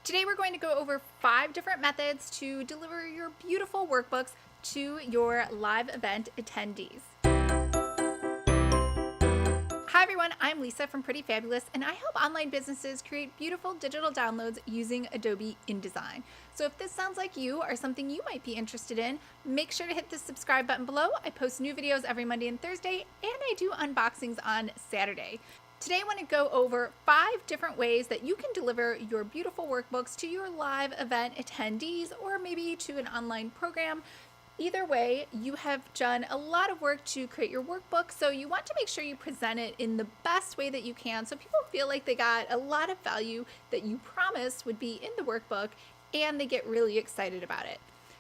Today we're going to go over 5 different methods to deliver your beautiful workbooks to your live event attendees. Hi everyone, I'm Lisa from Pretty Fabulous, and I help online businesses create beautiful digital downloads using Adobe InDesign. So if this sounds like you or something you might be interested in, make sure to hit the subscribe button below. I post new videos every Monday and Thursday, and I do unboxings on Saturday. Today I want to go over 5 different ways that you can deliver your beautiful workbooks to your live event attendees or maybe to an online program. Either way, you have done a lot of work to create your workbook, so you want to make sure you present it in the best way that you can so people feel like they got a lot of value that you promised would be in the workbook and they get really excited about it.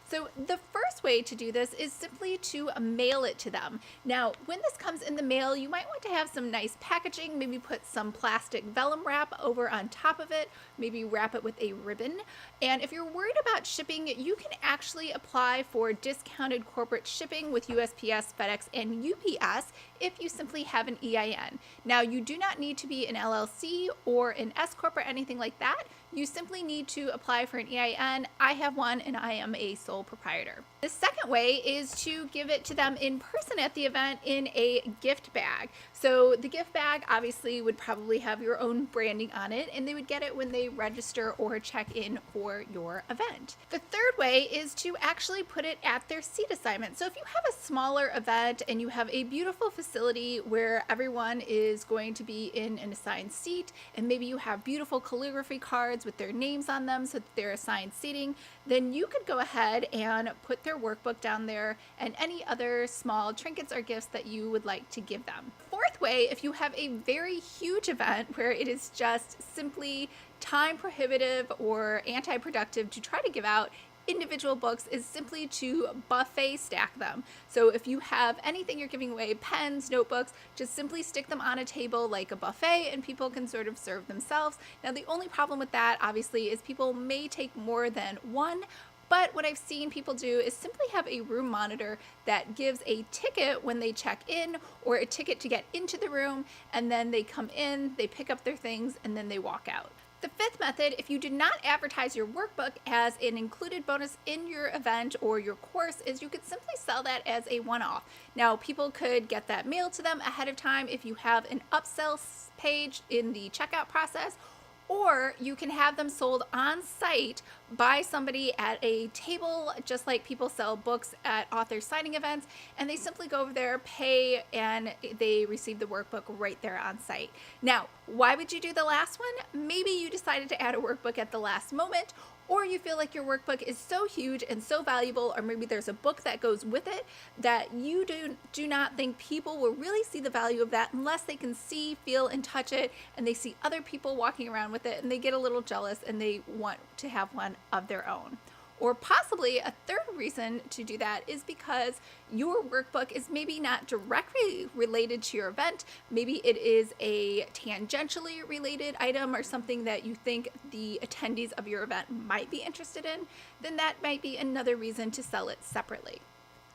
So the first way to do this is simply to mail it to them. Now, when this comes in the mail, you might want to have some nice packaging, maybe put some plastic vellum wrap over on top of it, maybe wrap it with a ribbon. And if you're worried about shipping, you can actually apply for discounted corporate shipping with USPS, FedEx, and UPS if you simply have an EIN. Now, you do not need to be an LLC or an S Corp or anything like that. You simply need to apply for an EIN. I have one and I am a sole proprietor. The second way is to give it to them in person at the event in a gift bag. So the gift bag obviously would probably have your own branding on it, and they would get it when they register or check in for your event. The third way is to actually put it at their seat assignment. So if you have a smaller event and you have a beautiful facility where everyone is going to be in an assigned seat, and maybe you have beautiful calligraphy cards with their names on them so that they're assigned seating, then you could go ahead and put their workbook down there and any other small trinkets or gifts that you would like to give them. Fourth way, if you have a very huge event where it is just simply time prohibitive or anti-productive to try to give out individual books, is simply to buffet stack them. So if you have anything you're giving away, pens, notebooks, just simply stick them on a table like a buffet and people can sort of serve themselves. Now the only problem with that obviously is people may take more than one, but what I've seen people do is simply have a room monitor that gives a ticket when they check in or a ticket to get into the room, and then they come in, they pick up their things, and then they walk out. The fifth method, if you do not advertise your workbook as an included bonus in your event or your course, is you could simply sell that as a one-off. Now, people could get that mailed to them ahead of time if you have an upsell page in the checkout process, or you can have them sold on site by somebody at a table, just like people sell books at author signing events, and they simply go over there, pay, and they receive the workbook right there on site. Now, why would you do the last one? Maybe you decided to add a workbook at the last moment, or you feel like your workbook is so huge and so valuable, or maybe there's a book that goes with it that you do not think people will really see the value of that unless they can see, feel, and touch it, and they see other people walking around with it and they get a little jealous and they want to have one of their own. Or possibly a third reason to do that is because your workbook is maybe not directly related to your event. Maybe it is a tangentially related item or something that you think the attendees of your event might be interested in. Then that might be another reason to sell it separately.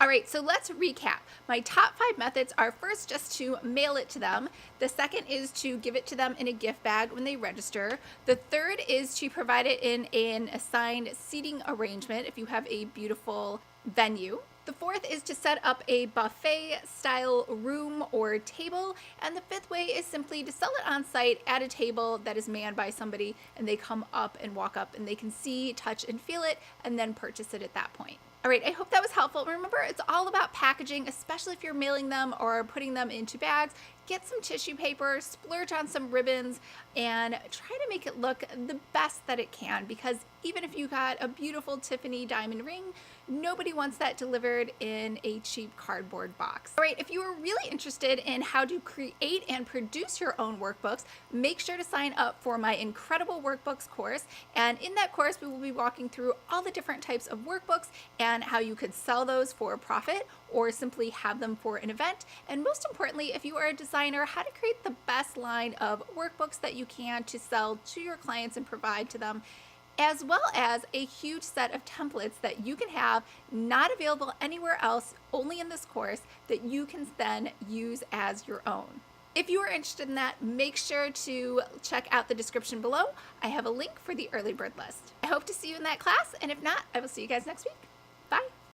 All right, so let's recap. My top 5 methods are first just to mail it to them. The second is to give it to them in a gift bag when they register. The third is to provide it in an assigned seating arrangement if you have a beautiful venue. The fourth is to set up a buffet style room or table. And the fifth way is simply to sell it on site at a table that is manned by somebody, and they come up and walk up and they can see, touch, and feel it and then purchase it at that point. All right, I hope that was helpful. Remember, it's all about packaging, especially if you're mailing them or putting them into bags. Get some tissue paper, splurge on some ribbons, and try to make it look the best that it can, because even if you got a beautiful Tiffany diamond ring, nobody wants that delivered in a cheap cardboard box. All right, if you are really interested in how to create and produce your own workbooks, make sure to sign up for my Incredible Workbooks course. And in that course, we will be walking through all the different types of workbooks and how you could sell those for a profit or simply have them for an event. And most importantly, if you are a designer, how to create the best line of workbooks that you can to sell to your clients and provide to them, as well as a huge set of templates that you can have not available anywhere else, only in this course, that you can then use as your own. If you are interested in that, make sure to check out the description below. I have a link for the early bird list. I hope to see you in that class, and if not, I will see you guys next week. Bye.